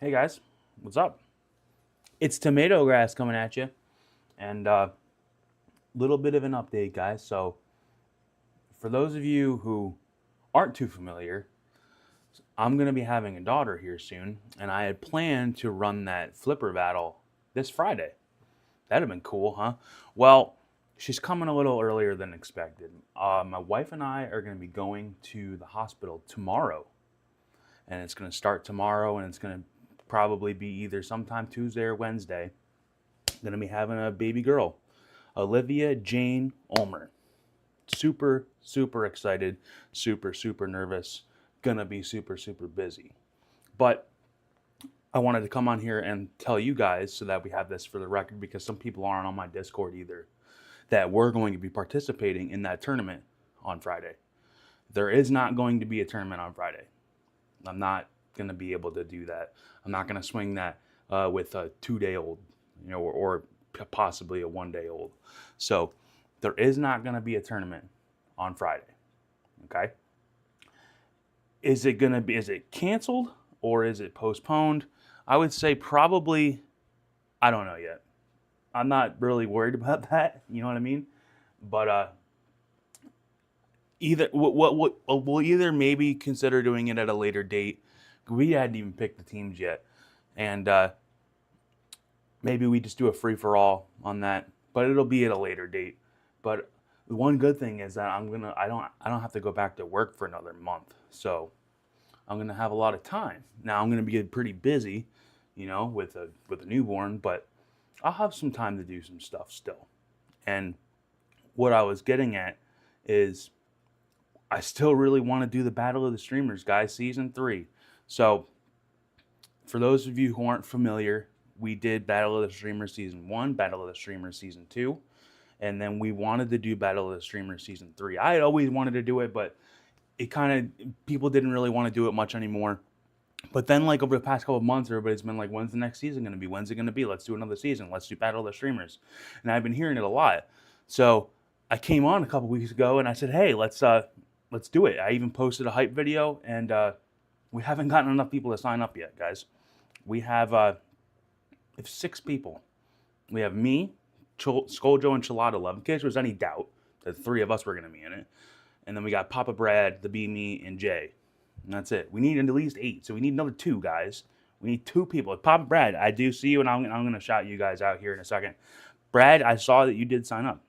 Hey guys, what's up? It's TomatoGrass coming at you, and little bit of an update, guys. So, for those of you who aren't too familiar, I'm going to be having a daughter here soon, and I had planned to run that flipper battle this Friday. That'd have been cool, huh? Well, she's coming a little earlier than expected. My wife and I are going to be going to the hospital tomorrow, and it's going to start tomorrow, and it's going to probably be either sometime Tuesday or Wednesday. Going to be having a baby girl, Olivia Jane Ulmer. Super, super excited, super, super nervous. Gonna be super, super busy. But I wanted to come on here and tell you guys so that we have this for the record because some people aren't on my Discord either, that we're going to be participating in that tournament on Friday. There is not going to be a tournament on Friday. I'm not going to be able to do that. I'm not going to swing that with a 2-day-old, or possibly a 1-day-old. So there is not going to be a tournament on Friday. Okay. Is it canceled or is it postponed? I would say probably, I don't know yet. I'm not really worried about that. You know what I mean? But either we'll either maybe consider doing it at a later date. We hadn't even picked the teams yet, and maybe we just do a free for all on that. But it'll be at a later date. But the one good thing is that I don't have to go back to work for another month, so I'm gonna have a lot of time. Now I'm gonna be pretty busy, with a newborn, but I'll have some time to do some stuff still. And what I was getting at is I still really want to do the Battle of the Streamers, guys, season 3. So for those of you who aren't familiar, we did Battle of the Streamers season 1, Battle of the Streamers season 2, and then we wanted to do Battle of the Streamers season 3. I had always wanted to do it, but people didn't really want to do it much anymore. But then, like, over the past couple of months, everybody's been like, when's the next season going to be? When's it going to be? Let's do another season. Let's do Battle of the Streamers. And I've been hearing it a lot. So I came on a couple weeks ago and I said, hey, let's do it. I even posted a hype video, and we haven't gotten enough people to sign up yet, guys. We have 6 people. We have me, Skoljo, and Chalada Love, in case there was any doubt that the 3 of us were going to be in it. And then we got Papa Brad, the B, me, and Jay. And that's it. We need at least 8, so we need another 2, guys. We need 2 people. Papa Brad, I do see you, and I'm going to shout you guys out here in a second. Brad, I saw that you did sign up.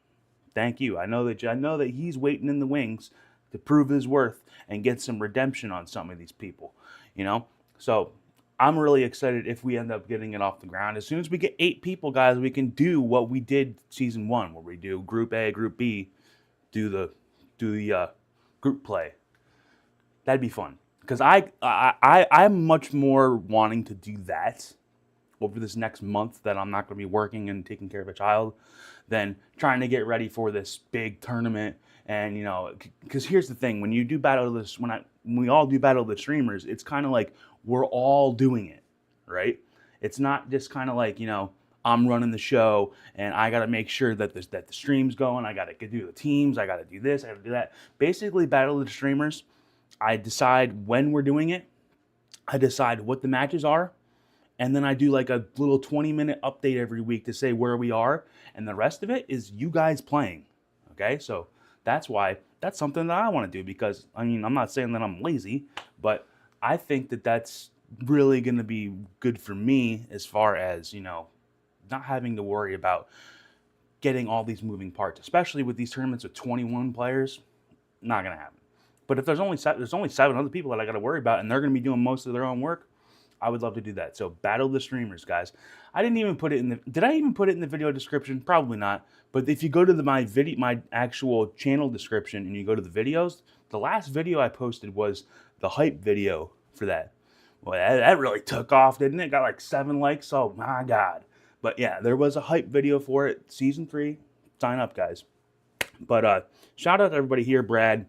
Thank you. I know that he's waiting in the wings to prove his worth and get some redemption on some of these people. So I'm really excited if we end up getting it off the ground. As soon as we get 8 people, guys, we can do what we did season 1, where we do Group A, Group B, do the group play. That'd be fun, because I'm much more wanting to do that over this next month that I'm not going to be working and taking care of a child than trying to get ready for this big tournament. And because here's the thing: when you do Battle of this, when we all do Battle of the Streamers, it's kind of like we're all doing it, right? It's not just kind of like I'm running the show and I got to make sure that the stream's going. I got to do the teams. I got to do this. I got to do that. Basically, Battle of the Streamers, I decide when we're doing it. I decide what the matches are. And then I do like a little 20-minute update every week to say where we are. And the rest of it is you guys playing. Okay? So that's something that I want to do, because, I'm not saying that I'm lazy, but I think that that's really going to be good for me as far as, not having to worry about getting all these moving parts, especially with these tournaments with 21 players. Not going to happen. But if there's only 7 other people that I got to worry about, and they're going to be doing most of their own work, I would love to do that. So Battle of the Streamers, guys. I didn't even put it in the. Did I even put it in the video description? Probably not. But if you go to my actual channel description, and you go to the videos, the last video I posted was the hype video for that. Well, that really took off, didn't it? Got like 7 likes. Oh my god. But yeah, there was a hype video for it. Season 3. Sign up, guys. But shout out to everybody here. Brad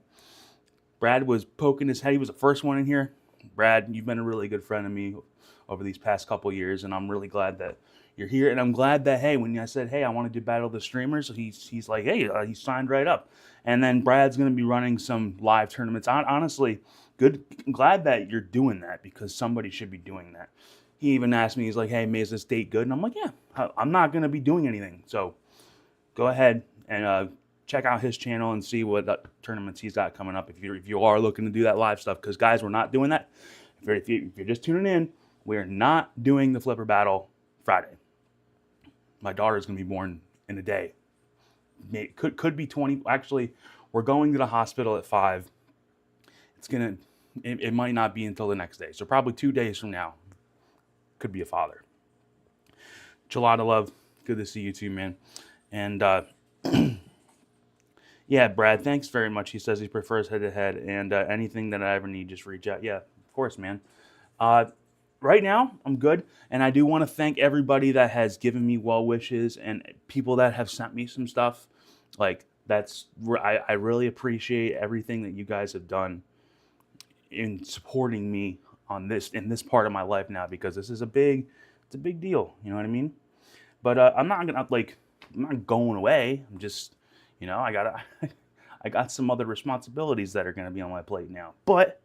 was poking his head. He was the first one in here. Brad, you've been a really good friend of me over these past couple years, and I'm really glad that you're here. And I'm glad that, hey, when I said, hey, I want to do Battle of the Streamers, he's like, hey, he signed right up. And then Brad's going to be running some live tournaments. Honestly, good. I'm glad that you're doing that, because somebody should be doing that. he even asked me, he's like, hey, is this date good? And I'm like, yeah, I'm not going to be doing anything. So go ahead and check out his channel and see what tournaments he's got coming up if you are looking to do that live stuff. Because, guys, we're not doing that. If you're just tuning in, we're not doing the flipper battle Friday. My daughter's going to be born in a day. It could be 20. Actually, we're going to the hospital at 5. It might not be until the next day. So probably 2 days from now, could be a father. Chelada love, good to see you too, man. And yeah, Brad, thanks very much. He says he prefers head-to-head, and anything that I ever need, just reach out. Yeah, of course, man. Right now, I'm good, and I do want to thank everybody that has given me well wishes and people that have sent me some stuff. Like, I really appreciate everything that you guys have done in supporting me in this part of my life now, because this is it's a big deal. You know what I mean? But I'm not going away. I'm just, I got some other responsibilities that are gonna be on my plate now. But,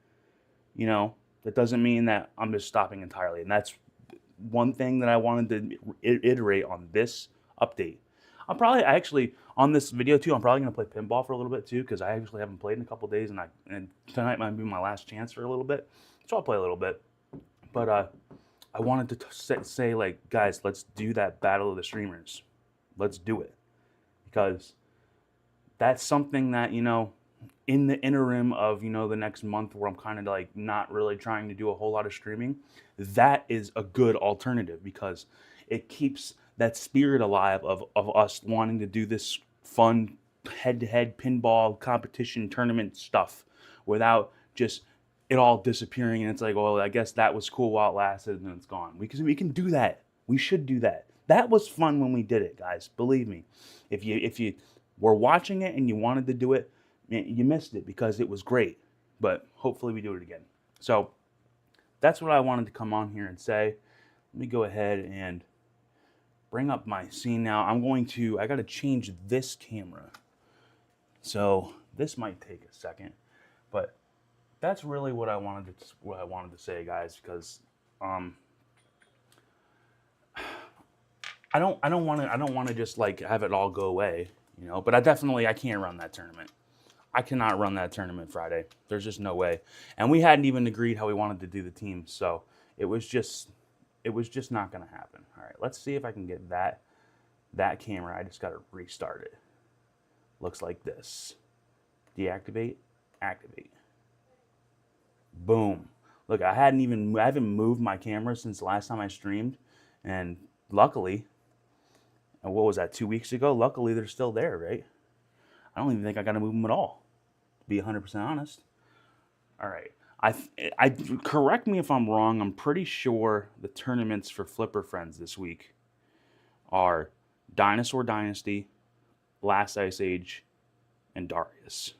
that doesn't mean that I'm just stopping entirely. And that's one thing that I wanted to iterate on this update. On this video too, I'm probably gonna play pinball for a little bit too, because I actually haven't played in a couple days, and tonight might be my last chance for a little bit. So I'll play a little bit. But I wanted to say, like, guys, let's do that Battle of the Streamers. Let's do it. Because that's something that, in the interim of, the next month where I'm kind of like not really trying to do a whole lot of streaming, that is a good alternative, because it keeps that spirit alive of us wanting to do this fun head-to-head pinball competition tournament stuff without just it all disappearing, and it's like, well, I guess that was cool while it lasted, and then it's gone. We can do that. We should do that. That was fun when we did it, guys. Believe me. If you were watching it and you wanted to do it, you missed it because it was great. But hopefully we do it again. So that's what I wanted to come on here and say. Let me go ahead and bring up my scene now. I got to change this camera. So this might take a second, but that's really what I wanted to say, guys, because I don't want to just like have it all go away, but I can't run that tournament. I cannot run that tournament Friday. There's just no way. And we hadn't even agreed how we wanted to do the teams, so it was just not going to happen. All right, let's see if I can get that camera. I just got to restart it. Looks like this. Deactivate, activate. Boom. Look, I haven't moved my camera since the last time I streamed, and luckily, and what was that, 2 weeks ago? Luckily, they're still there, right? I don't even think I got to move them at all, to be 100% honest. All right. I correct me if I'm wrong. I'm pretty sure the tournaments for Flipper Friends this week are Dinosaur Dynasty, Last Ice Age, and Darius.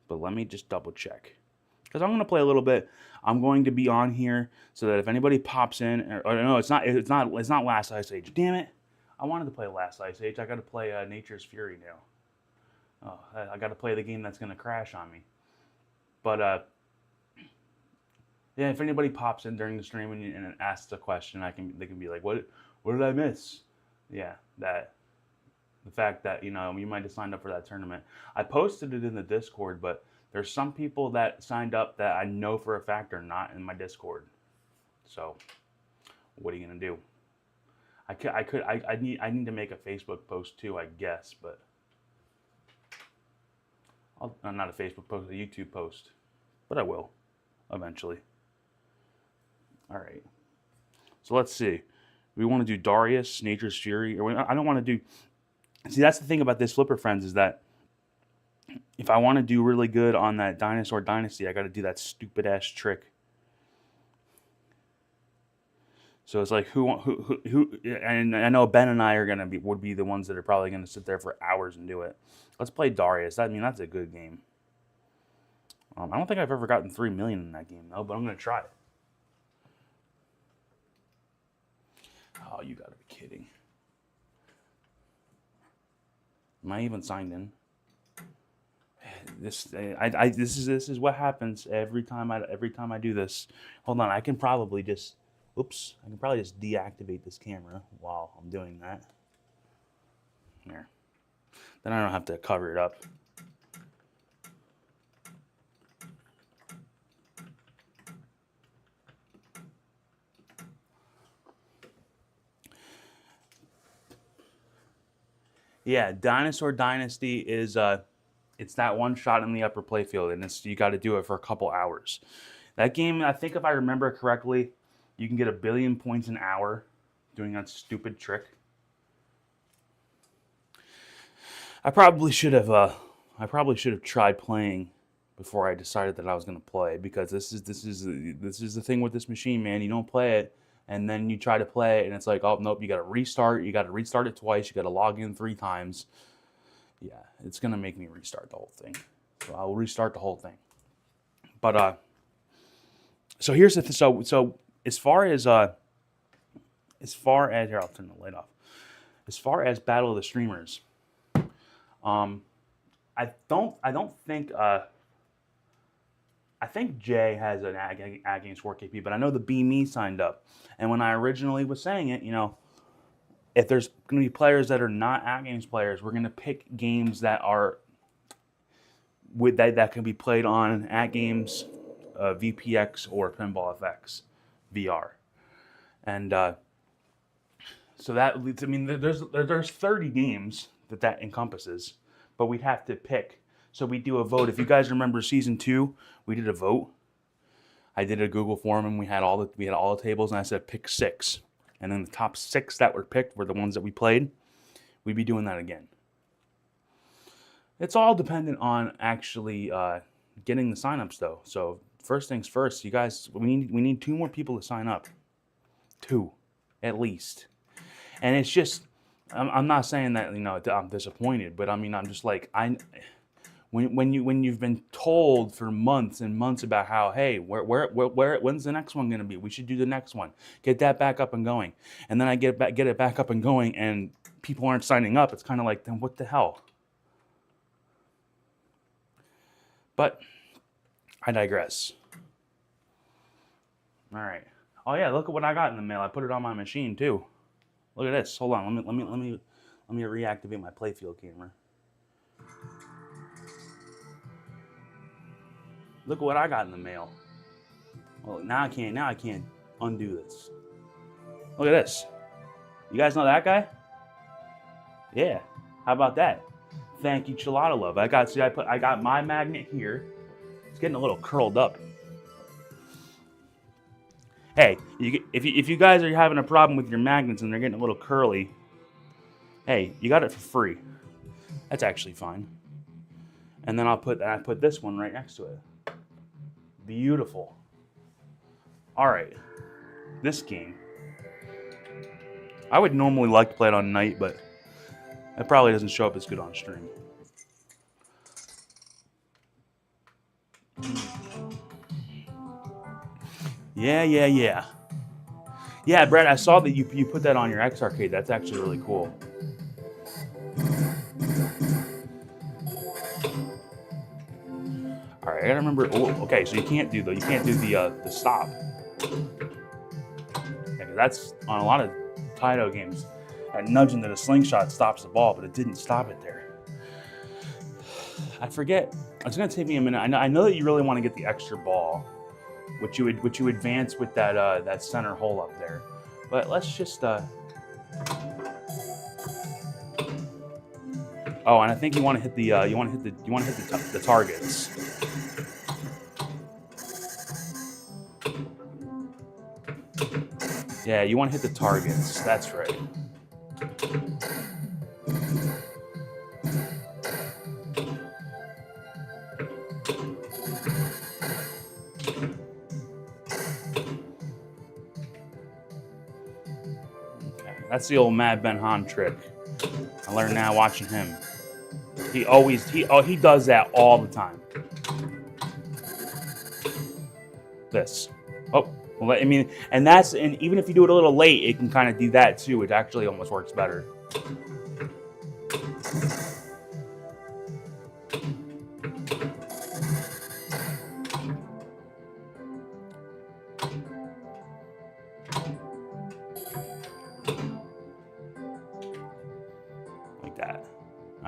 But let me just double check, because I'm going to play a little bit. I'm going to be on here so that if anybody pops in, or no, it's not Last Ice Age. Damn it! I wanted to play Last Ice Age. I got to play Nature's Fury now. Oh, I got to play the game that's going to crash on me. But yeah, if anybody pops in during the stream and asks a question, they can be like, "What did I miss?" Yeah, the fact that you might have signed up for that tournament. I posted it in the Discord, but there's some people that signed up that I know for a fact are not in my Discord. So, what are you gonna do? I need to make a Facebook post too, I guess, but not a Facebook post, a YouTube post, but I will eventually. All right. So let's see. We want to do Darius, Nature's Fury, or I don't want to do. See, that's the thing about this Flipper Friends is that if I want to do really good on that Dinosaur Dynasty, I got to do that stupid ass trick. So it's like who, and I know Ben and I would be the ones that are probably gonna sit there for hours and do it. Let's play Darius. That's a good game. I don't think I've ever gotten 3 million in that game though, but I'm gonna try it. Oh, you gotta be kidding! Am I even signed in? This is what happens every time I do this. Hold on, I can probably just Oops, I can probably just deactivate this camera while I'm doing that. There. Then I don't have to cover it up. Yeah, Dinosaur Dynasty is it's that one shot in the upper playfield, and you got to do it for a couple hours. That game, I think if I remember correctly, you can get 1 billion points an hour doing that stupid trick. I probably should have tried playing before I decided that I was going to play, because this is the thing with this machine, man. You don't play it, and then you try to play it, and it's like, oh nope, you got to restart. You got to restart it twice. You got to log in 3 times. Yeah, it's gonna make me restart the whole thing. So I will restart the whole thing. But so here's the so as far as here, I'll turn the light off. As far as Battle of the Streamers, I think Jay has an Ag Games 4KP, but I know the Be Me signed up. And when I originally was saying it, you know, if there's going to be players that are not Ag Games players, we're going to pick games that are that can be played on Ag Games, VPX, or Pinball FX VR. And so that leads. I mean, there's 30 games that encompasses, but we'd have to pick. So we do a vote. If you guys remember season 2, we did a vote. I did a Google form, and we had all the tables, and I said pick 6. And then the top 6 that were picked were the ones that we played. We'd be doing that again. It's all dependent on actually getting the signups, though. So first things first, you guys, we need 2 more people to sign up. 2, at least. And it's just, I'm not saying that, you know, I'm disappointed, but I mean, I'm just like, when you've been told for months and months about how, hey, when's the next one going to be? We should do the next one. Get that back up and going. And then I get it back up and going, and people aren't signing up. It's kind of like, then what the hell? But I digress. All right. Oh yeah, look at what I got in the mail. I put it on my machine too. Look at this. Hold on. Let me reactivate my playfield camera. Look at what I got in the mail. Well, now I can't undo this. Look at this. You guys know that guy? Yeah. How about that? Thank you, Chilada Love. I got my magnet here. It's getting a little curled up. Hey, if you guys are having a problem with your magnets and they're getting a little curly, hey, you got it for free. That's actually fine. And then I put this one right next to it. Beautiful. All right, this game. I would normally like to play it on night, but it probably doesn't show up as good on stream. Yeah. Yeah, Brad, I saw that you put that on your X Arcade. That's actually really cool. All right, I gotta remember. Oh, okay, so you can't do the stop. Yeah, that's on a lot of Taito games. That nudging to the slingshot stops the ball, but it didn't stop it there. I forget. It's gonna take me a minute. I know that you really want to get the extra ball, which you advance with that center hole up there. But let's just. Oh, and I think you want to hit the targets. Yeah, you want to hit the targets. That's right. Okay, that's the old Mad Ben Han trick. I learned now watching him. He does that all the time. This. Oh, well, I mean, and even if you do it a little late, it can kind of do that too. It actually almost works better.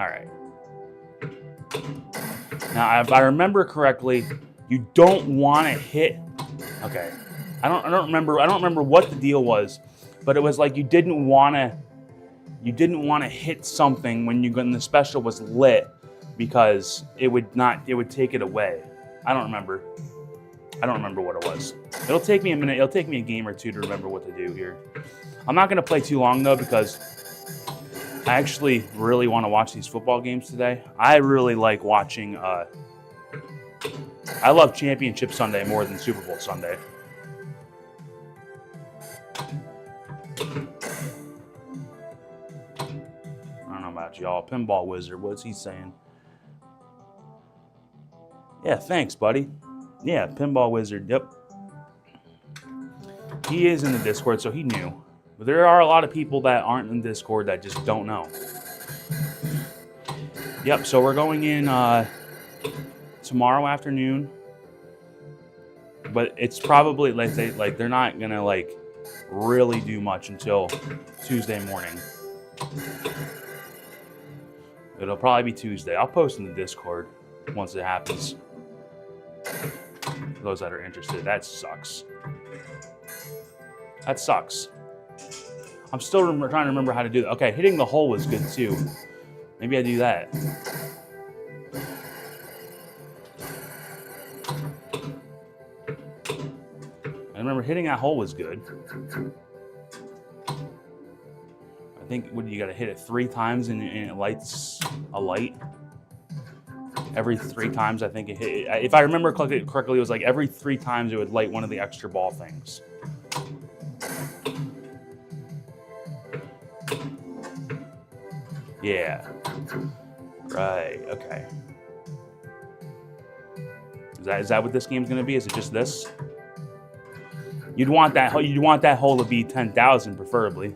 All right. Now, if I remember correctly, you don't want to hit. Okay. I don't remember what the deal was, but it was like you didn't want to hit something when the special was lit because it would take it away. I don't remember what it was. It'll take me a minute. It'll take me a game or two to remember what to do here. I'm not going to play too long though because I actually really want to watch these football games today. I really like watching I love Championship Sunday more than Super Bowl Sunday. I don't know about y'all. Pinball Wizard, what's he saying? Yeah, thanks, buddy. Yeah, Pinball Wizard, yep. He is in the Discord, so he knew. But there are a lot of people that aren't in Discord that just don't know. Yep, so we're going in tomorrow afternoon. But it's probably, they're not going to, really do much until Tuesday morning. It'll probably be Tuesday. I'll post in the Discord once it happens. For those that are interested, that sucks. That sucks. I'm still trying to remember how to do that. Okay, hitting the hole was good too. Maybe I do that. I remember hitting that hole was good. I think you got to hit it 3 times and it lights a light. Every 3 times, I think it hit. If I remember correctly, it was like every 3 times it would light one of the extra ball things. Yeah. Right. Okay. Is that what this game's gonna be? Is it just this? You'd want that hole to be 10,000, preferably.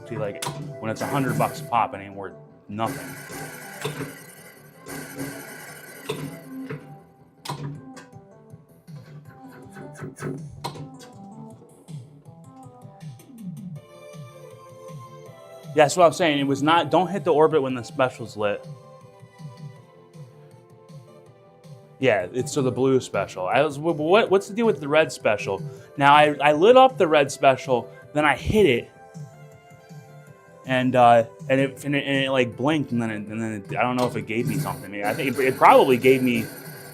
See, when it's $100 a pop, it ain't worth nothing. Yeah, that's what I'm saying. It was not. Don't hit the orbit when the special's lit. Yeah, it's the blue special. What's the deal with the red special? Now I lit up the red special, then I hit it, and it blinked, and then I don't know if it gave me something. I think it probably gave me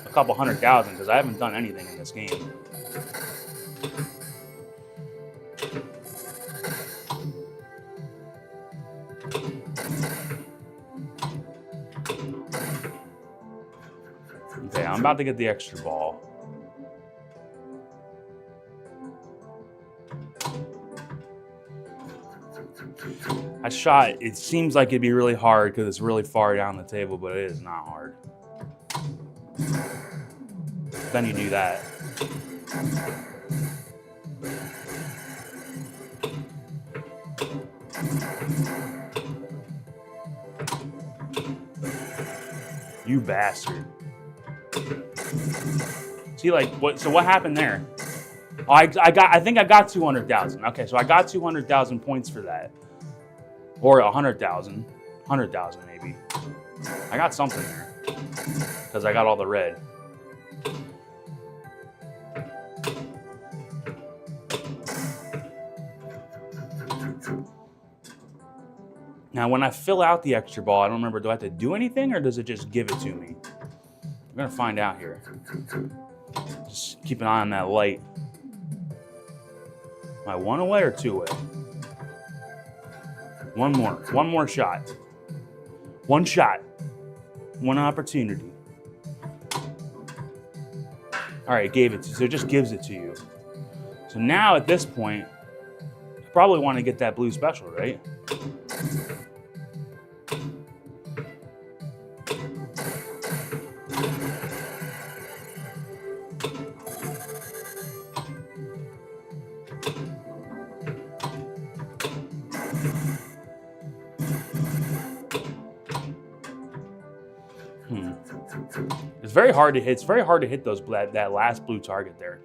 a couple 100,000 because I haven't done anything in this game. Okay, I'm about to get the extra ball. I shot, it seems like it'd be really hard because it's really far down the table, but it is not hard. Then you do that. You bastard. See, what? So what happened there? Oh, I think I got 200,000. Okay, so I got 200,000 points for that, or 100,000 maybe. I got something there because I got all the red. Now, when I fill out the extra ball, I don't remember. Do I have to do anything, or does it just give it to me? We're gonna find out here. Just keep an eye on that light. Am I 1 away or 2 away? One more shot. 1 shot. 1 opportunity. All right, gave it to you. So it just gives it to you. So now at this point, I probably want to get that blue special, right? It's very hard to hit. It's very hard to hit those that last blue target there.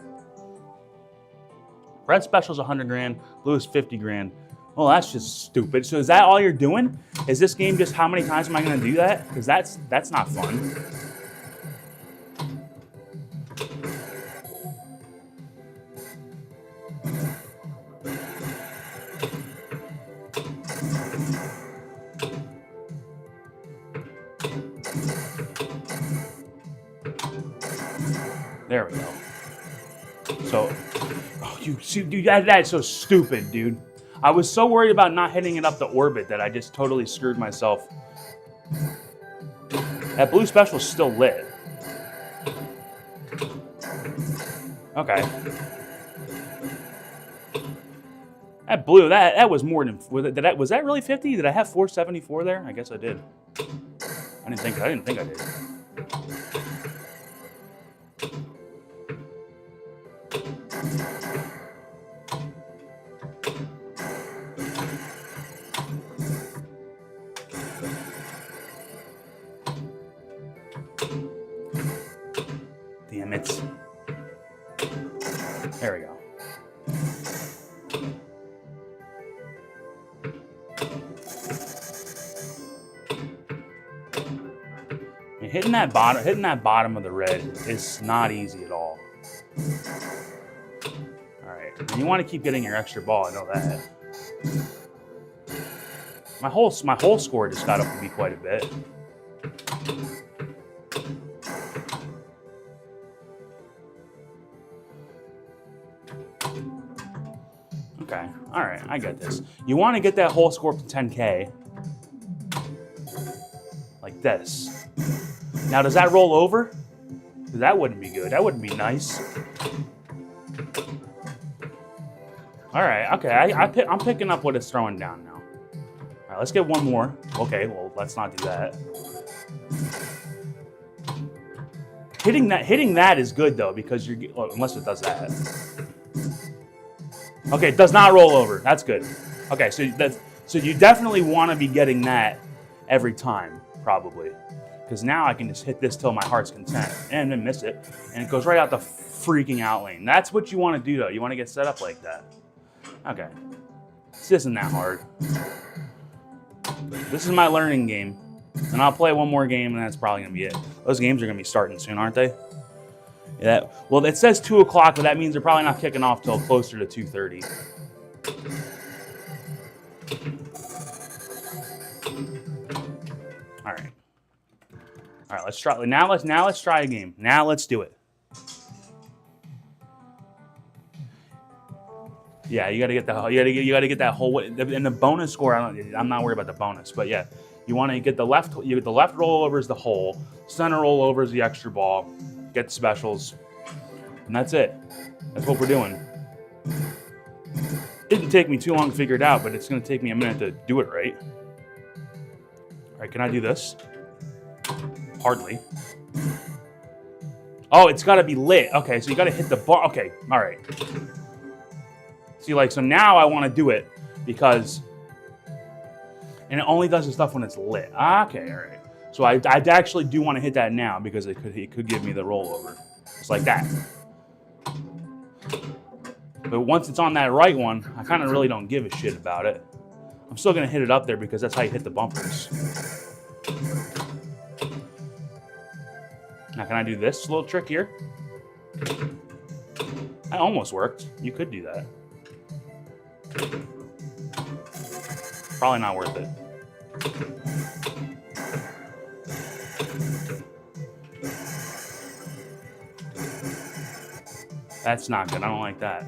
Red special's 100 grand, blue is 50 grand. Well, that's just stupid. So is that all you're doing? Is this game just how many times am I gonna do that? Because that's not fun. There we go. So, oh, you see, dude, that's so stupid, dude. I was so worried about not hitting it up the orbit that I just totally screwed myself. That blue special's still lit. Okay. That blue, that was more than, was that really 50? Did I have 474 there? I guess I did. I didn't think I did. Damn it. There we go. Hitting that bottom of the red is not easy at all. All right, and you want to keep getting your extra ball. I know that. My whole score just got up to be quite a bit. Okay, all right, I get this. You want to get that whole score up to 10K, like this. Now, does that roll over? That wouldn't be good. That wouldn't be nice. All right, okay, I'm picking up what it's throwing down now. All right, let's get one more. Okay, well, let's not do that. Hitting that is good though, because you're, well, unless it does that. Okay, it does not roll over. That's good. Okay, so you definitely want to be getting that every time, probably. Because now I can just hit this till my heart's content and then miss it. And it goes right out the freaking out lane. That's what you want to do though. You want to get set up like that. Okay. This isn't that hard. This is my learning game. And I'll play one more game and that's probably going to be it. Those games are going to be starting soon, aren't they? Yeah. Well, it says 2 o'clock, but that means they're probably not kicking off till closer to 2:30. All right. All right, let's try. Now let's try a game. Now let's do it. Yeah, you gotta get that whole. And the bonus score. I'm not worried about the bonus, but yeah, you want to get the left. You get the left rollover is the hole. Center rollover is the extra ball. Get specials, and that's it. That's what we're doing. Didn't take me too long to figure it out, but it's gonna take me a minute to do it right. All right, can I do this? Hardly. Oh, it's got to be lit. Okay, so you got to hit the bar. Okay, all right. See, like, so now I want to do it because, and it only does the stuff when it's lit. Okay, all right. So I actually do want to hit that now because it could give me the rollover. It's like that. But once it's on that right one, I kind of really don't give a shit about it. I'm still going to hit it up there because that's how you hit the bumpers. Now, can I do this little trick here? That almost worked. You could do that. Probably not worth it. That's not good. I don't like that.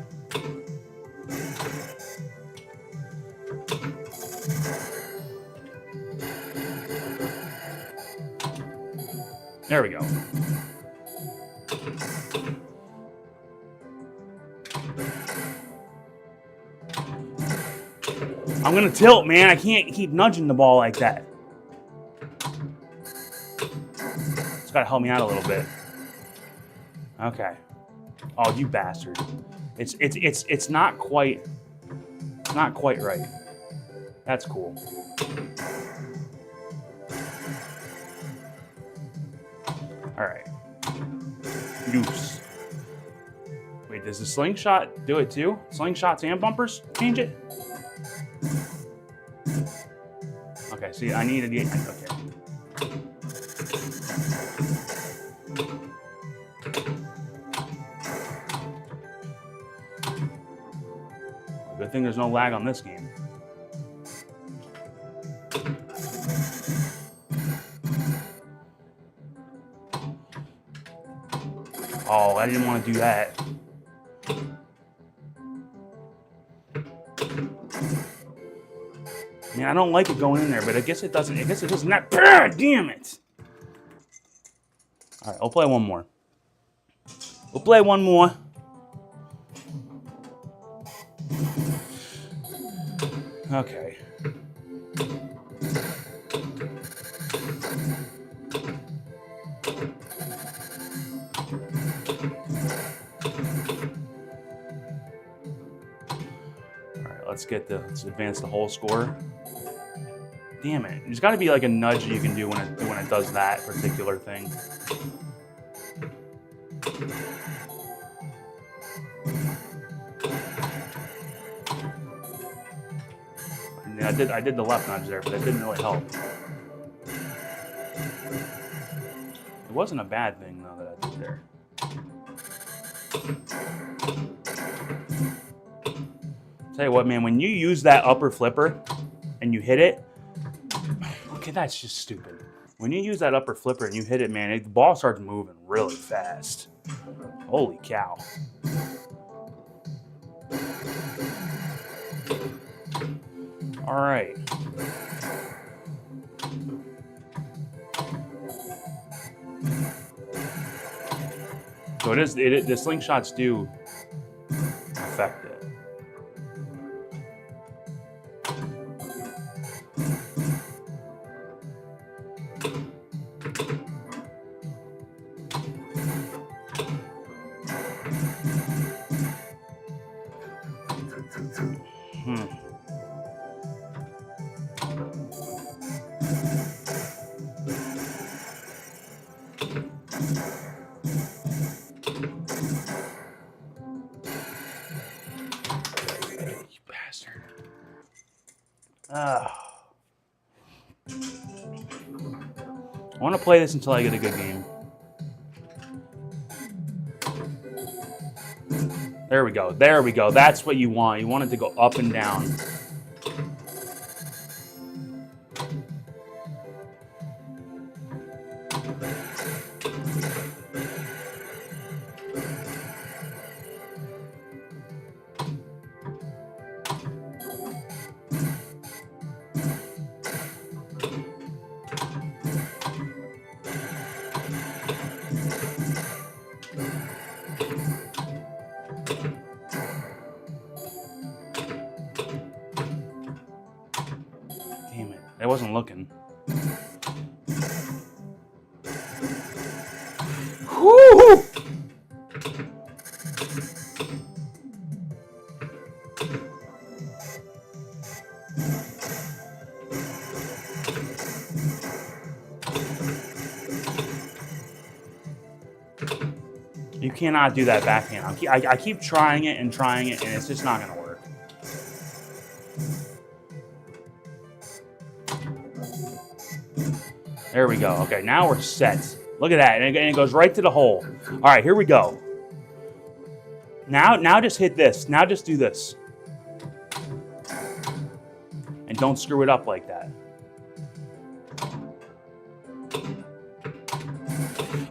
There we go. I'm gonna tilt, man. I can't keep nudging the ball like that. It's gotta help me out a little bit. Okay. Oh, you bastard. It's not quite right. That's cool. All right. Loose. Wait, does the slingshot do it too? Slingshots and bumpers change it? Okay, see, I needed the... Okay. Good thing there's no lag on this game. Oh, I didn't want to do that. I mean, I don't like it going in there, but I guess it doesn't. I guess it doesn't. Damn it! All right, I'll play one more. We'll play one more. Okay. Let's advance the whole score. Damn it! There's got to be like a nudge you can do when it does that particular thing. Yeah, I did the left nudge there, but it didn't really help. It wasn't a bad thing though that I did there. Tell you what, man, when you use that upper flipper and you hit it, okay, that's just stupid. When you use that upper flipper and you hit it, man, the ball starts moving really fast. Holy cow. All right. So the slingshots do affect it. I want to play this until I get a good game. There we go. There we go. That's what you want. You want it to go up and down. I wasn't looking. Woo! You cannot do that backhand. I keep trying it, and it's just not going to work. There we go. Okay, now we're set. Look at that, and it goes right to the hole. All right, here we go. Now just hit this. Now just do this. And don't screw it up like that.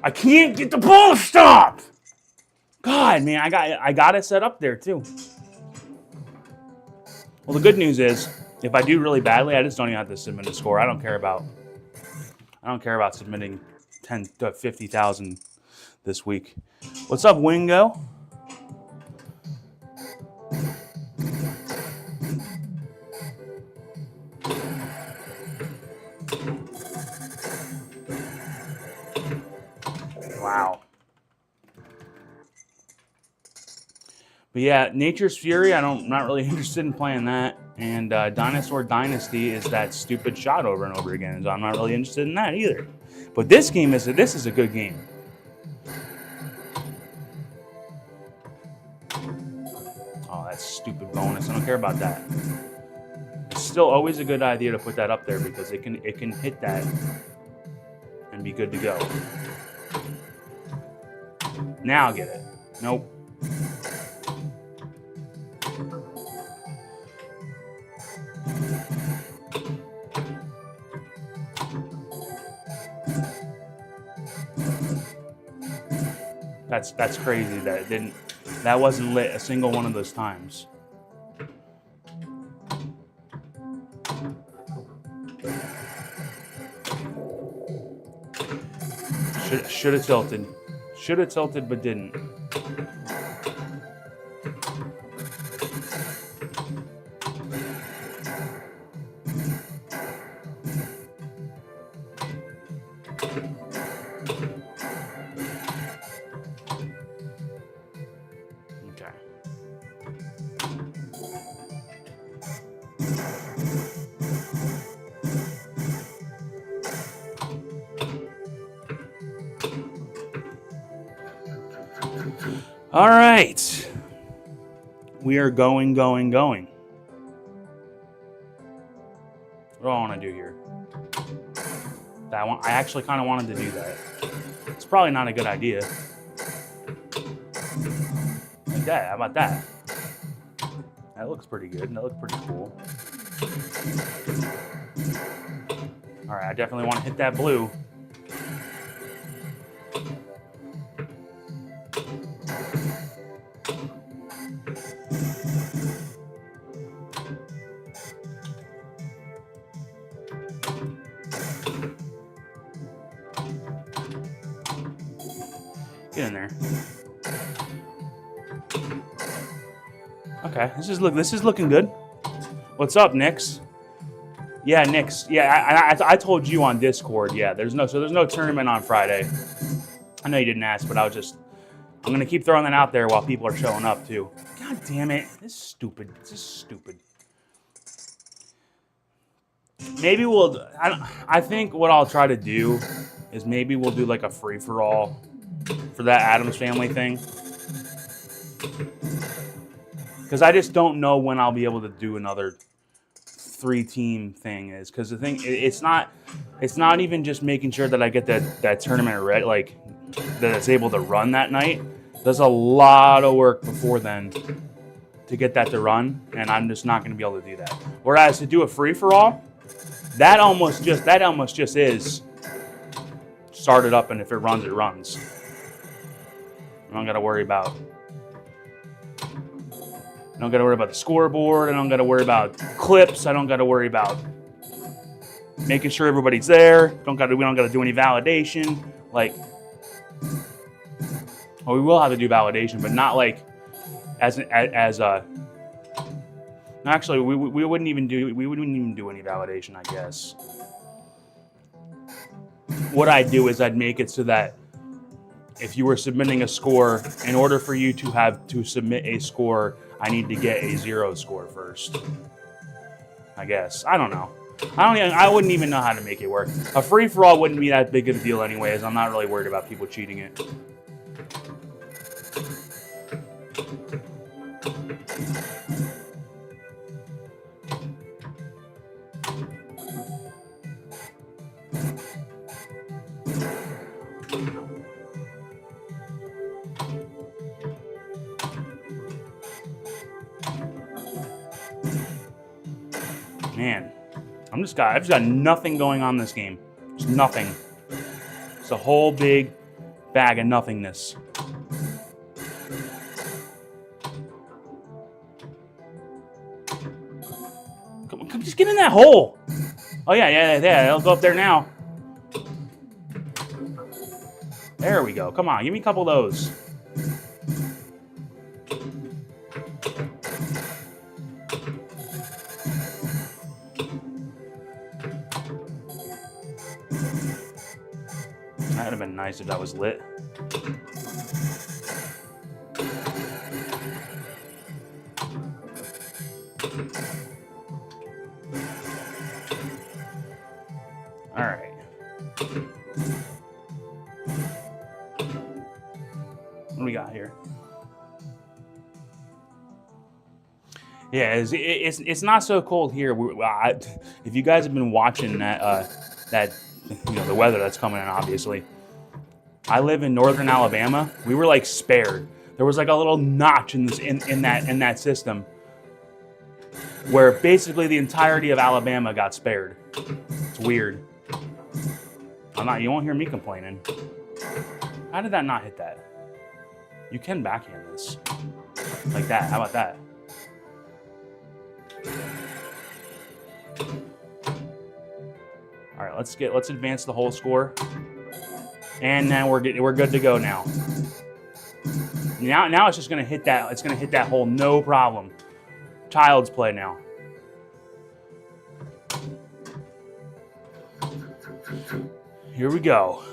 I can't get the ball to stop! God, man, I got it set up there, too. Well, the good news is, if I do really badly, I just don't even have to submit a score. I don't care about submitting 10 to 50,000 this week. What's up, Wingo? Wow. But yeah, Nature's Fury, I'm not really interested in playing that. And Dinosaur Dynasty is that stupid shot over and over again. So I'm not really interested in that either. But this is a good game. stupid bonus. I don't care about that. It's still always a good idea to put that up there because it can hit that and be good to go. Now get it. Nope. That's crazy that it didn't. That wasn't lit a single one of those times. Should have tilted. Should have tilted, but didn't. Okay. All right. We are going. What do I want to do here? I actually kind of wanted to do that. It's probably not a good idea. Like that. How about that? That looks pretty good. That looks pretty cool. All right, I definitely want to hit that blue. Get in there. Okay, this is looking good. What's up, Nix? Yeah, Nix. Yeah, I told you on Discord. Yeah, there's no tournament on Friday. I know you didn't ask, but I'm gonna keep throwing that out there while people are showing up too. God damn it! This is stupid. Maybe I think what I'll try to do is maybe we'll do like a free for all for that Addams Family thing. Because I just don't know when I'll be able to do another 3-team thing. Because the thing, it's not even just making sure that I get that tournament ready, like that it's able to run that night. There's a lot of work before then to get that to run, and I'm just not going to be able to do that. Whereas to do a free for all, that almost just is start it up, and if it runs, it runs. I don't got to worry about. I don't got to worry about the scoreboard. I don't got to worry about clips. I don't got to worry about making sure everybody's there. We don't got to do any validation. Like, well, we will have to do validation, but not like as a. No, actually, we wouldn't even do any validation, I guess. What I'd do is I'd make it so that if you were submitting a score, in order for you to submit a score, I need to get a 0 score first. I guess. I don't know. I wouldn't even know how to make it work. A free-for-all wouldn't be that big of a deal anyways. I'm not really worried about people cheating it. Man, I've just got nothing going on this game. Just nothing. It's a whole big bag of nothingness. Come on, just get in that hole. Oh yeah, it'll go up there now. There we go. Come on, give me a couple of those. That would have been nice if that was lit. All right. What do we got here? Yeah, it's not so cold here. If you guys have been watching that the weather that's coming in, obviously. I live in northern Alabama. We were like spared. There was like a little notch in that system where basically the entirety of Alabama got spared. It's weird. You won't hear me complaining. How did that not hit that? You can backhand this. Like that. How about that? All right, let's advance the whole score. And now we're good to go now. Now it's just gonna hit that. It's gonna hit that hole, no problem. Child's play now. Here we go.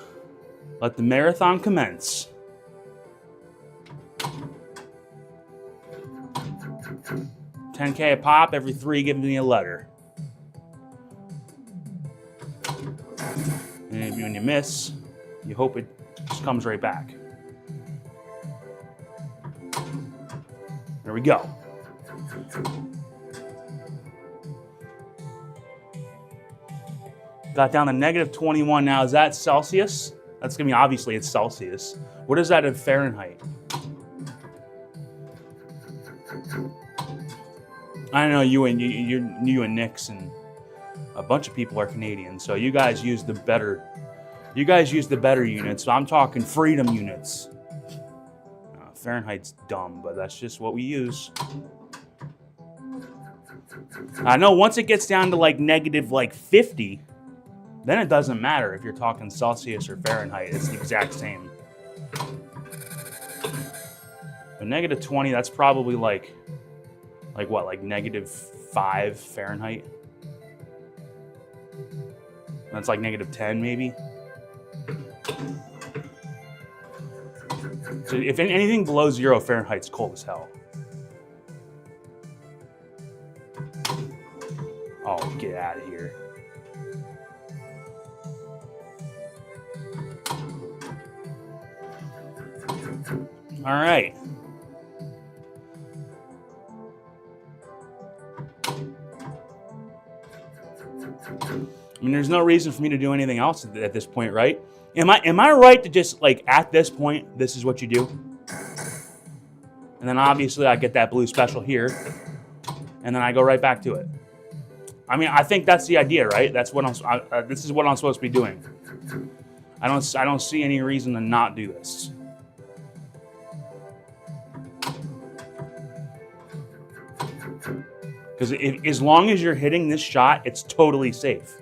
Let the marathon commence. $10K a pop. Every 3 gives me a letter. And when you miss, you hope it just comes right back. There we go. Got down to -21 now. Is that Celsius? That's gonna be, obviously it's Celsius. What is that in Fahrenheit? I know you and Nick's and a bunch of people are Canadian, so you guys use the better units. So I'm talking freedom units. Fahrenheit's dumb, but that's just what we use. I know once it gets down to like negative 50, then it doesn't matter if you're talking Celsius or Fahrenheit. It's the exact same. But -20, that's probably like what, like -5 Fahrenheit? That's like -10 maybe. So if anything below 0 Fahrenheit, it's cold as hell. Oh, get out of here. All right. I mean, there's no reason for me to do anything else at this point, right? Am I right to just, like, at this point, this is what you do? And then obviously I get that blue special here, and then I go right back to it. I mean, I think that's the idea, right? That's what this is what I'm supposed to be doing. I don't see any reason to not do this. Because as long as you're hitting this shot, it's totally safe.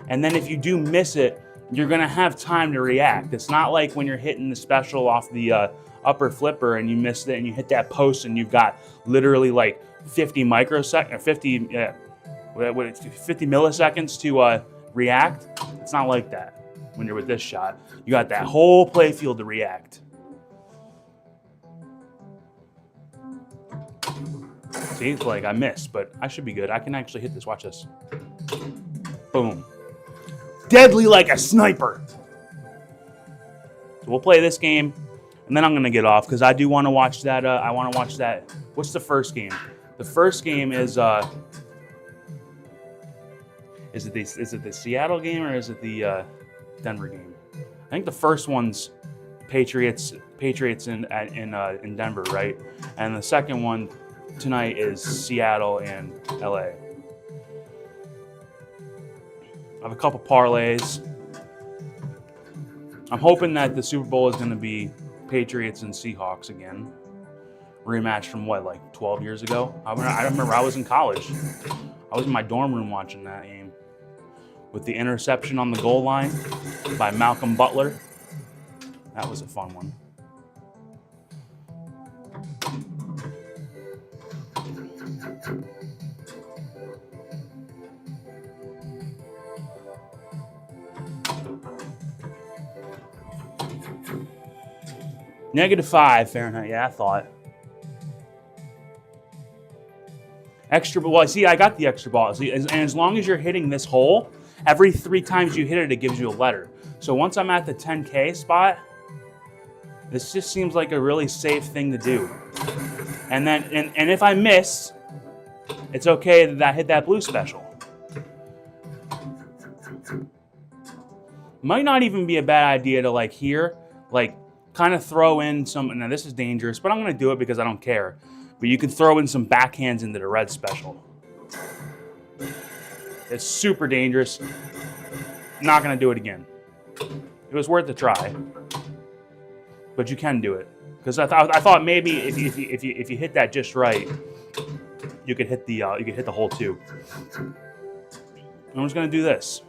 And then if you do miss it, you're going to have time to react. It's not like when you're hitting the special off the upper flipper and you missed it and you hit that post and you've got literally like 50 milliseconds to react. It's not like that when you're with this shot. You got that whole play field to react. See, it's like I missed, but I should be good. I can actually hit this. Watch this. Boom. Deadly like a sniper. So we'll play this game, and then I'm gonna get off because I do want to watch that. I want to watch that. What's the first game? The first game is it the Seattle game or is it the Denver game? I think the first one's Patriots in Denver, right? And the second one tonight is Seattle and LA. I have a couple parlays. I'm hoping that the Super Bowl is going to be Patriots and Seahawks again. Rematch from what, like 12 years ago? I remember I was in college. I was in my dorm room watching that game with the interception on the goal line by Malcolm Butler. That was a fun one. -5 Fahrenheit, yeah, I thought. Extra, well, see, I got the extra ball. See, and as long as you're hitting this hole, every 3 times you hit it, it gives you a letter. So once I'm at the 10K spot, this just seems like a really safe thing to do. And then, and if I miss, it's okay that I hit that blue special. Might not even be a bad idea to like here, like kind of throw in some, now this is dangerous, but I'm going to do it because I don't care. But you can throw in some backhands into the red special. It's super dangerous. Not going to do it again. It was worth a try. But you can do it. Because I thought maybe if you hit that just right, you could hit the hole too. I'm just going to do this.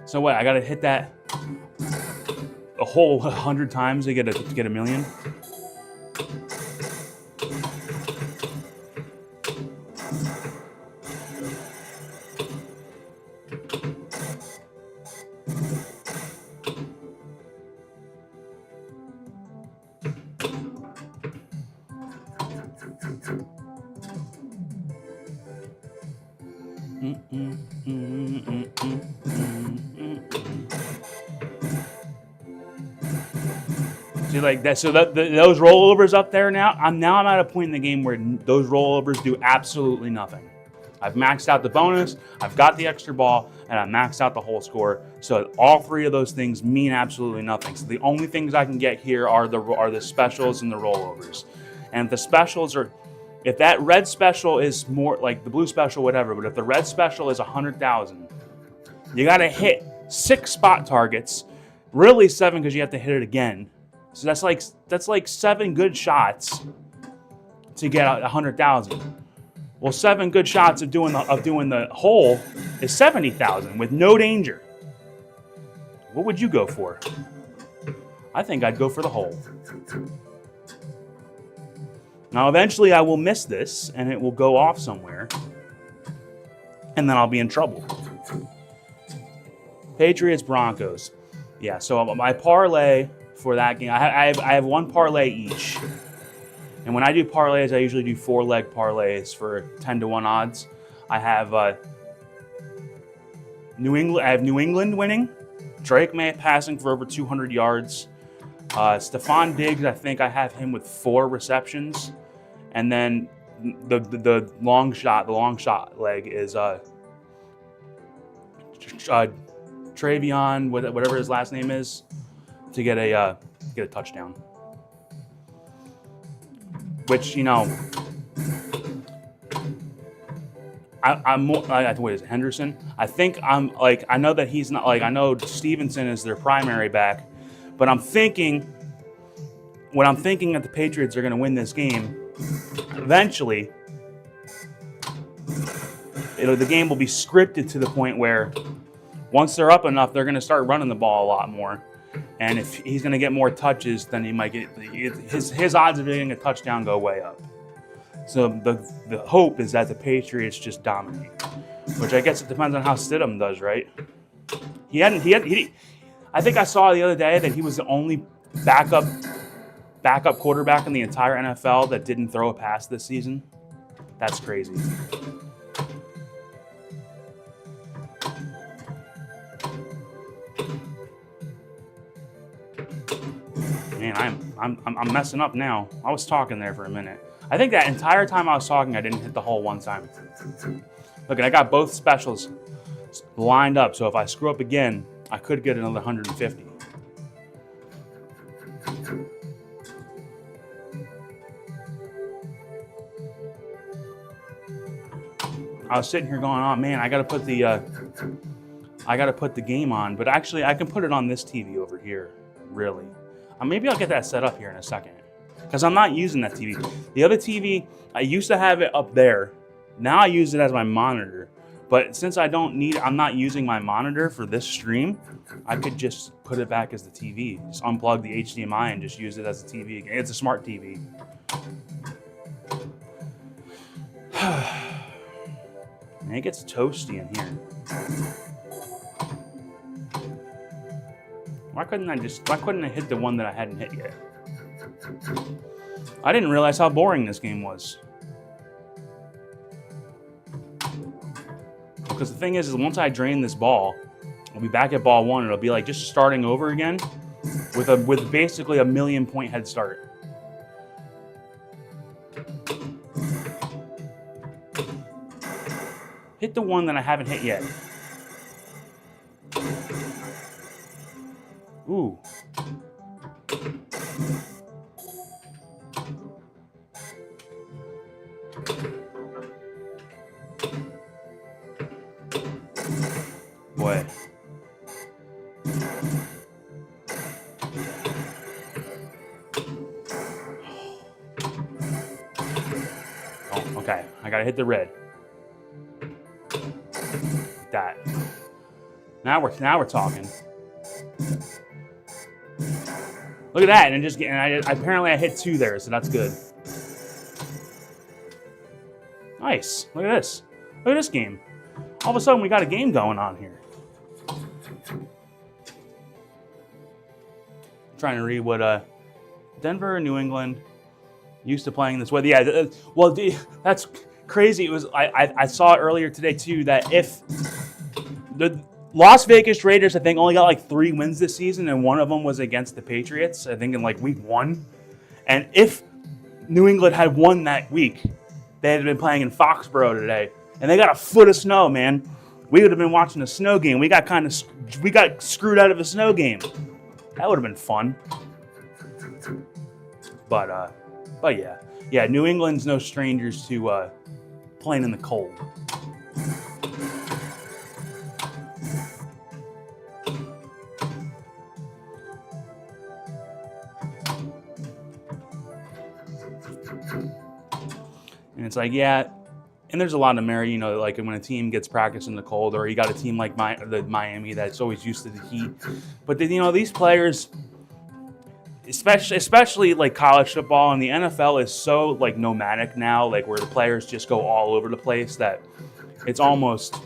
So what? I gotta hit that a whole 100 times to get a million. See, like that. So those rollovers up there now. I'm at a point in the game where those rollovers do absolutely nothing. I've maxed out the bonus, I've got the extra ball, and I maxed out the whole score. So all three of those things mean absolutely nothing. So the only things I can get here are the specials and the rollovers. And if the specials are, if that red special is more like the blue special, whatever, but if the red special is 100,000, you got to hit 6 spot targets, really 7 because you have to hit it again. So that's like 7 good shots to get 100,000. Well, 7 good shots of doing the hole is 70,000 with no danger. What would you go for? I think I'd go for the hole. Now, eventually I will miss this, and it will go off somewhere, and then I'll be in trouble. Patriots, Broncos. Yeah, so my parlay for that game, I have one parlay each. And when I do parlays, I usually do 4-leg parlays for 10-1 odds. I have New England winning. Drake May passing for over 200 yards. Stephon Diggs, I think I have him with 4 receptions. And then the long shot leg is Travion, whatever his last name is, to get a touchdown. Which, you know, I'm more like, what is it, Henderson? I think I'm like, I know that he's not like, I know Stevenson is their primary back, but I'm thinking that the Patriots are going to win this game. Eventually, the game will be scripted to the point where once they're up enough, they're going to start running the ball a lot more. And if he's going to get more touches, then he might get his odds of getting a touchdown go way up. So the hope is that the Patriots just dominate, which I guess it depends on how Stidham does, right? I think I saw the other day that he was the only backup quarterback in the entire NFL that didn't throw a pass this season. That's crazy. Man, I'm messing up now. I was talking there for a minute. I think that entire time I was talking, I didn't hit the hole one time. Look, I got both specials lined up, so if I screw up again, I could get another 150. I was sitting here going, oh man, I gotta put the game on, but actually I can put it on this TV over here, really. Maybe I'll get that set up here in a second, because I'm not using that TV. The other TV, I used to have it up there. Now I use it as my monitor. But since I'm not using my monitor for this stream, I could just put it back as the TV. Just unplug the HDMI and just use it as a TV. It's a smart TV. And it gets toasty in here. Why couldn't I hit the one that I hadn't hit yet? I didn't realize how boring this game was. Because the thing is once I drain this ball, I'll be back at ball 1. It'll be like just starting over again with basically a 1,000,000 point head start. Hit the one that I haven't hit yet. Ooh. Boy. Oh, okay. I gotta hit the red. That. Now we're talking. Look at that, and apparently I hit 2 there, so that's good. Nice. Look at this. Look at this game. All of a sudden we got a game going on here. I'm trying to read what Denver and New England used to playing this way. Yeah, well, that's crazy. It was I saw earlier today too that if the Las Vegas Raiders, I think, only got like 3 wins this season, and one of them was against the Patriots, I think in like week 1. And if New England had won that week, they had been playing in Foxborough today, and they got a foot of snow, man. We would have been watching a snow game. We got screwed out of a snow game. That would have been fun. But yeah, New England's no strangers to playing in the cold. And it's like, yeah, and there's a lot of merit, like when a team gets practice in the cold, or you got a team like Miami that's always used to the heat. But these players, especially like college football and the NFL, is so like nomadic now, like where the players just go all over the place that it's almost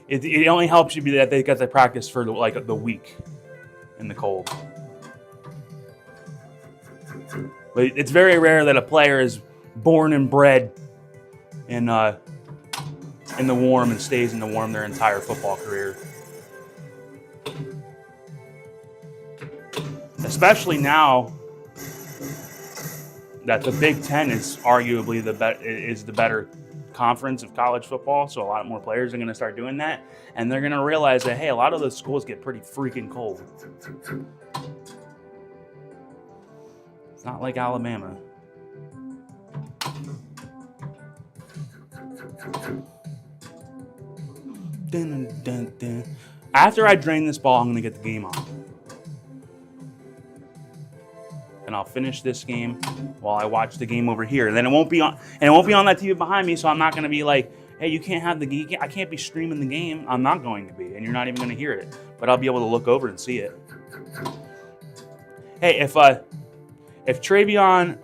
it only helps you be that they got the practice for the week in the cold. But it's very rare that a player is born and bred in the warm and stays in the warm their entire football career. Especially now that the Big Ten is arguably the better conference of college football, so a lot more players are going to start doing that, and they're going to realize that, hey, a lot of those schools get pretty freaking cold. It's not like Alabama. Dun, dun, dun. After I drain this ball, I'm going to get the game on. And I'll finish this game while I watch the game over here. Then it won't be on, and it won't be on that TV behind me, so I'm not going to be like, hey, you can't have I can't be streaming the game. I'm not going to be, and you're not even going to hear it. But I'll be able to look over and see it. Hey, if Travion,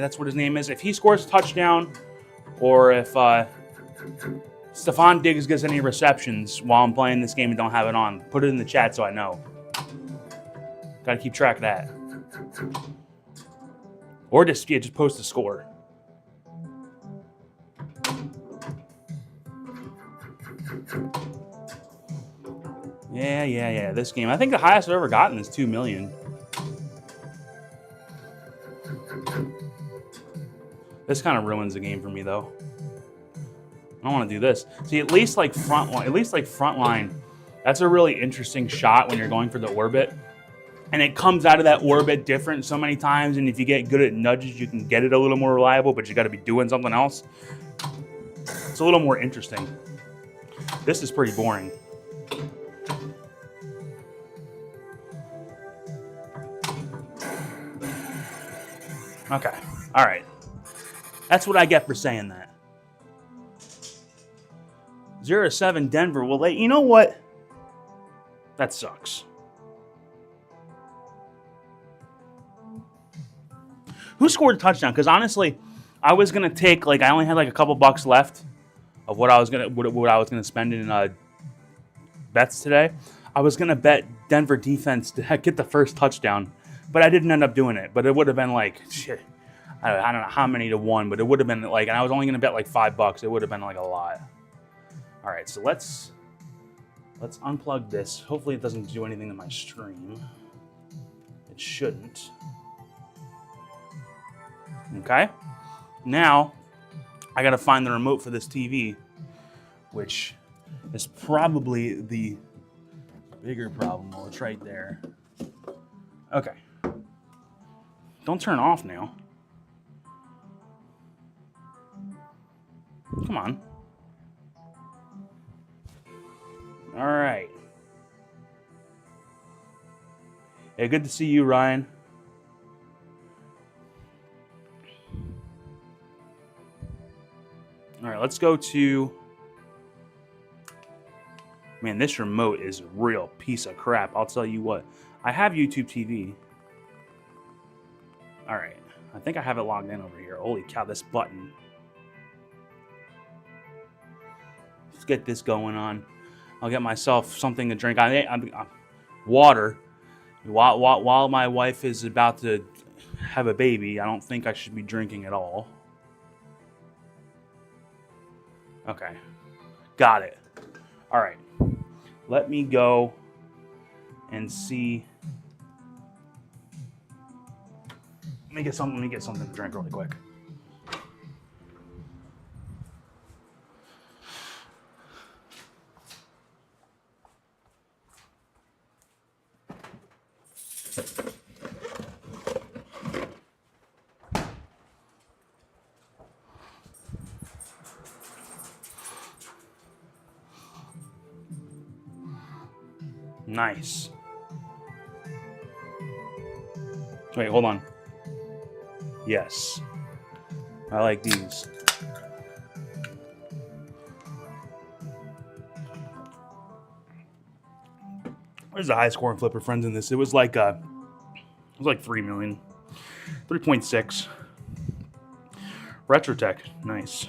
that's what his name is, if he scores a touchdown, or if Stephon Diggs gets any receptions while I'm playing this game and don't have it on, put it in the chat so I know. Got to keep track of that. Or just post the score. Yeah. This game, I think the highest I've ever gotten is 2 million. This kind of ruins the game for me, though. I don't want to do this. See, at least like front line, that's a really interesting shot when you're going for the orbit. And it comes out of that orbit different so many times, and if you get good at nudges, you can get it a little more reliable, but you got to be doing something else. It's a little more interesting. This is pretty boring. Okay. All right. That's what I get for saying that. 0-7 Denver. Well, you know what? That sucks. Who scored a touchdown? Because honestly, I was gonna take I only had a couple bucks left of what I was gonna spend in bets today. I was gonna bet Denver defense to get the first touchdown, but I didn't end up doing it. But it would have been shit. I don't know how many to 1, but it would have been and I was only gonna bet $5. It would have been a lot. All right, so let's unplug this. Hopefully it doesn't do anything to my stream. It shouldn't. Okay. Now, I gotta find the remote for this TV, which is probably the bigger problem. Well, it's right there. Okay. Don't turn off now. Come on. All right. Hey, good to see you, Ryan. All right, let's go to... Man, this remote is a real piece of crap. I'll tell you what. I have YouTube TV. All right. I think I have it logged in over here. Holy cow, this button. Let's get this going on. I'll get myself something to drink. Water. While my wife is about to have a baby, I don't think I should be drinking at all. Okay. Got it. All right. Let me go and see. Let me get something to drink really quick. Nice. Wait, hold on. Yes. I like these. There's the high score in Flipper Friends in this. It was like 3 million. 3.6. Retrotech. Nice.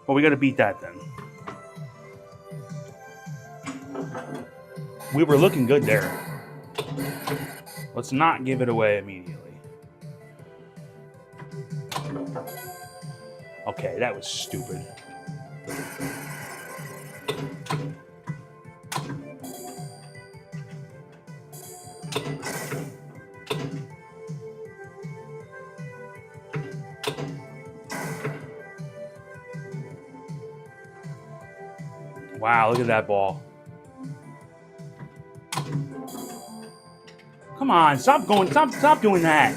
Well, we got to beat that then. We were looking good there. Let's not give it away immediately. Okay, that was stupid. Wow, look at that ball. Come on, stop doing that.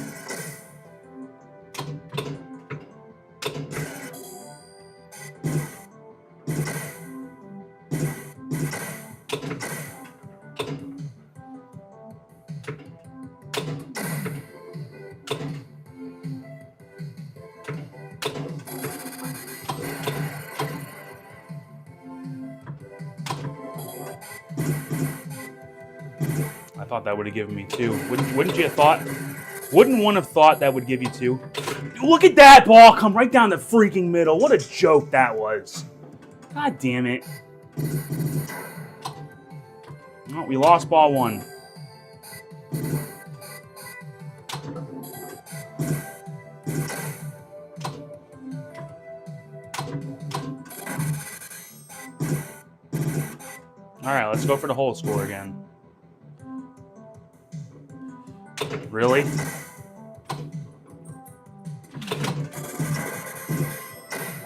I thought that would have given me 2. Wouldn't you have thought? Wouldn't one have thought that would give you 2? Look at that ball come right down the freaking middle. What a joke that was. God damn it. Oh, we lost ball 1. All right, let's go for the whole score again. Really?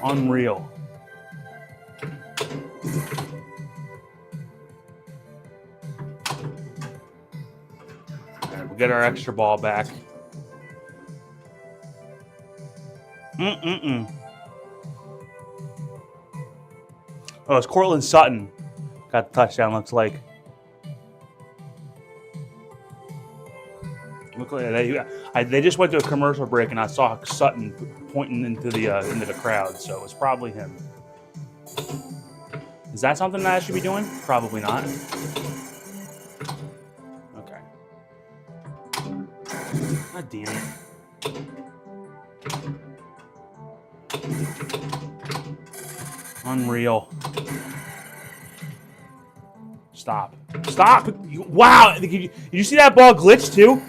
Unreal. All right, we'll get our extra ball back. Oh, it's Cortland Sutton. Got the touchdown, looks like. They just went to a commercial break, and I saw Sutton pointing into the crowd, so it was probably him. Is that something that I should be doing? Probably not. Okay. God damn it. Unreal. Stop. Stop! Wow! Did you see that ball glitch too?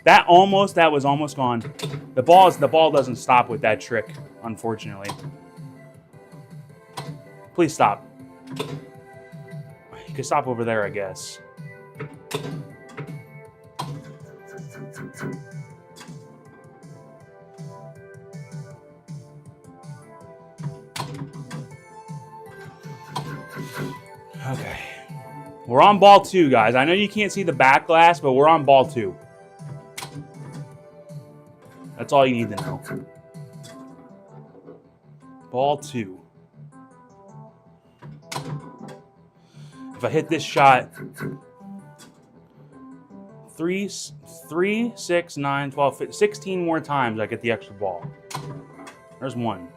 That was almost gone. The ball doesn't stop with that trick, unfortunately. Please stop. You can stop over there, I guess. Okay. We're on ball 2, guys. I know you can't see the back glass, but we're on ball 2. That's all you need to know. Ball 2. If I hit this shot 3, 6, 9, 12, 15, 16 more times, I get the extra ball. There's 1.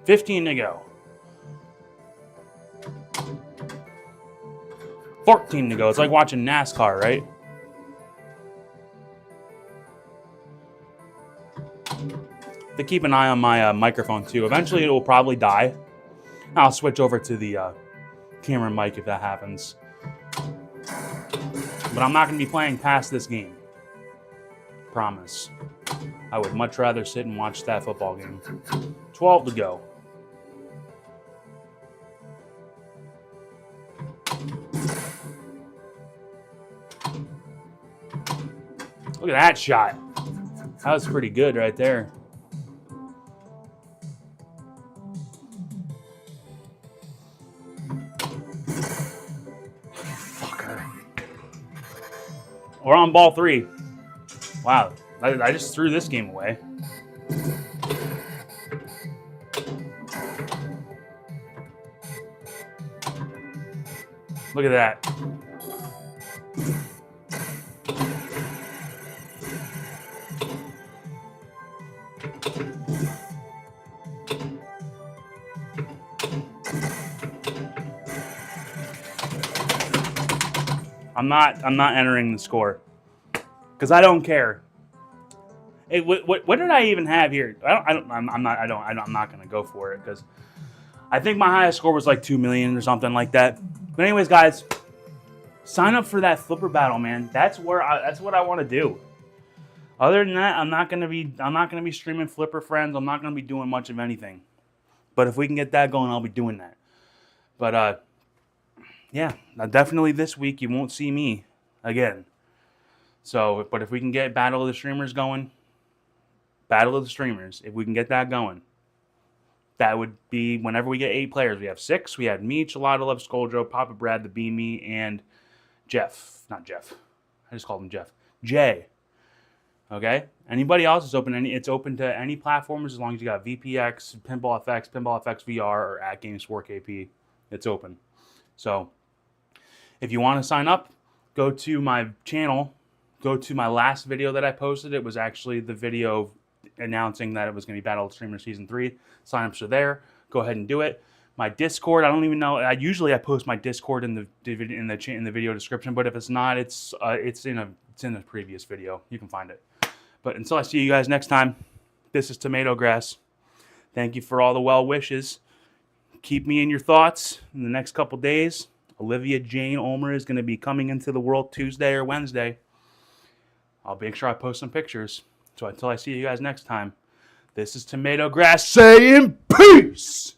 15 to go. 14 to go. It's like watching NASCAR, right? To keep an eye on my microphone too. Eventually it will probably die. I'll switch over to the camera mic if that happens. But I'm not going to be playing past this game. Promise. I would much rather sit and watch that football game. 12 to go. Look at that shot. That was pretty good right there. Fucker. We're on ball 3. Wow, I just threw this game away. Look at that. I'm not entering the score because I don't care. Hey, what did I even have here? I'm not gonna go for it because I think my highest score was like 2 million or something like that. But anyways, guys, sign up for that flipper battle, man. That's what I want to do. Other than that, I'm not gonna be streaming Flipper Friends. I'm not gonna be doing much of anything. But if we can get that going, I'll be doing that. But yeah, definitely this week you won't see me again. So, but if we can get Battle of the Streamers going, Battle of the Streamers, if we can get that going, that would be whenever we get 8 players. We have 6. We had me, Chilada Love, Skoldro, Papa Brad, the Beamy, and Jeff. Not Jeff. I just called him Jeff. Jay. Okay? Anybody else is open. It's open to any platforms as long as you got VPX, Pinball FX VR, or at GameSport It's open. So, if you want to sign up, go to my channel. Go to my last video that I posted. It was actually the video announcing that it was going to be Battle of the Streamers Season 3. Sign-ups are there. Go ahead and do it. My Discord, I don't even know. I post my Discord in the video description, but if it's not, it's in a previous video. You can find it. But until I see you guys next time, this is TomatoGrass. Thank you for all the well wishes. Keep me in your thoughts in the next couple days. Olivia Jane Ulmer is going to be coming into the world Tuesday or Wednesday. I'll make sure I post some pictures. So until I see you guys next time, this is TomatoGrass saying peace!